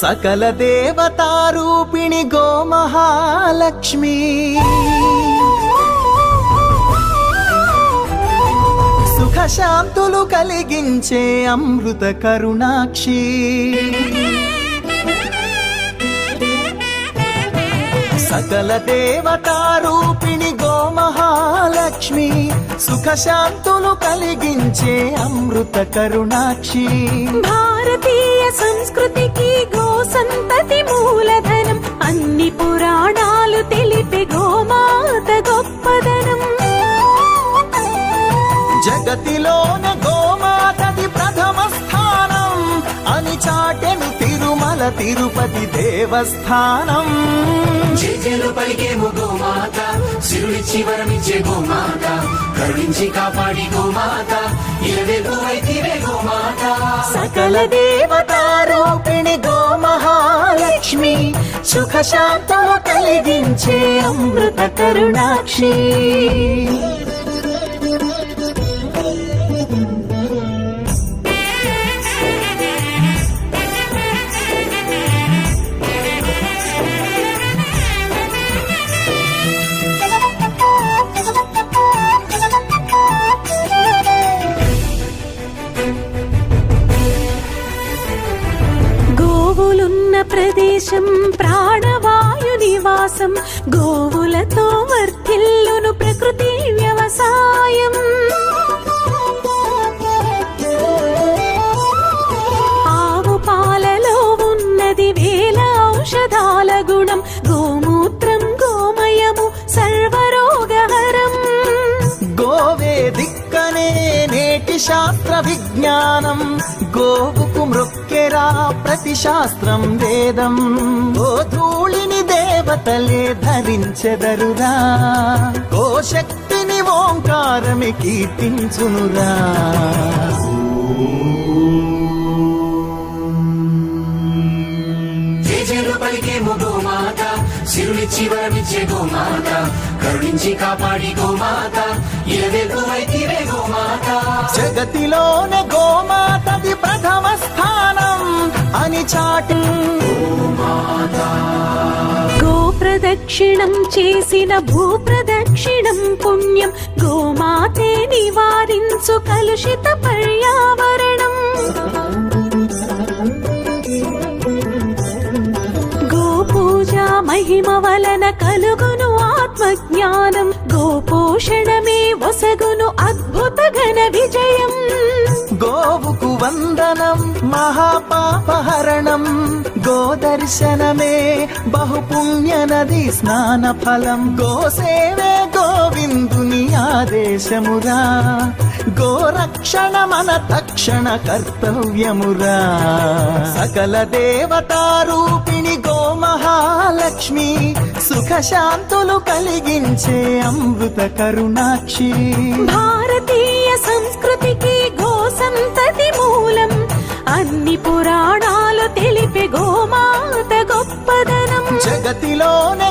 సకల దేవతారూపిణి గోమహాలక్ష్మి సుఖశాంతులు కలిగించే అమృత కరుణాక్షి సకల దేవతారూపిణి గోమహాలక్ష్మి సుఖశాంతులు కలిగించే అమృత కరుణాక్షి భారతీయ సంస్కృతికి గో సంతతి మూలధనం అన్ని పురాణాలు తెలిపే గోమాత గొప్పదనం జగతిలోన గోమాతది ప్రథమ స్థానం అని చాటెను తిరుమల తిరుపతి దేవస్థానం జేజేలు పలికేము గోమాత సిరులిచ్చి వరమిచ్చే గోమాత కరుణించి కాపాడి గోమాత ఇలవేల్పు వైతివే గోమాత సకల దేవతారూపిణి గోమహాలక్ష్మి సుఖశాంతులు కలిగించే అమృత కరుణాక్షి గోవులున్న ప్రదేశం ప్రాణవాయు నివాసం గోవులతో వర్ధిల్లును ప్రకృతి వ్యవసాయం ఆవు పాలలో ఉన్నది వేల ఔషధాల గుణం గోమూత్రం గోమయము సర్వరోగహరం గోవే దిక్కనే నేటి శాస్త్ర విజ్ఞానం గోవుకు మృక్కెరా ప్రతి శాస్త్రం వేదం గోధూళిని దేవతలే ధరించెదరురా గోశక్తిని ఓంకారమి కీర్తించునురా జేజేలు పలికేము గోమాత సిరులిచ్చి వరమిచ్చే గోమాత కరుణించి కాపాడి గోమాత ఇలవేల్పు వైతివే గోమాత జగతిలోన గోమాతది ప్రథమ స్థానం అని చాటు గో ప్రదక్షిణం చేసిన భూ ప్రదక్షిణం పుణ్యం గోమాతే నివారించు కలుషిత పర్యావరణం గోపూజ మహిమ వలన కలుగును ఆత్మజ్ఞానం గోపోషణమే ఒసగును అద్భుత ఘన విజయం గోవుకు వందనం మహాపాపహరణం గోదర్శనమే బహుపుణ్య నది స్నాన ఫలం గోసేవే గోవిందుని ఆదేశమురా గోరక్షణ మన తక్షణ కర్తవ్యమురా సకల దేవతారూపిణి గోమహాలక్ష్మి సుఖశాంతులు కలిగించే అమృత కరుణాక్షి భారతీయ సంస్కృతికి గో సంతతి మూలం అన్ని పురాణాలు తెలిపే గోమాత గొప్పదనం జగతిలోనే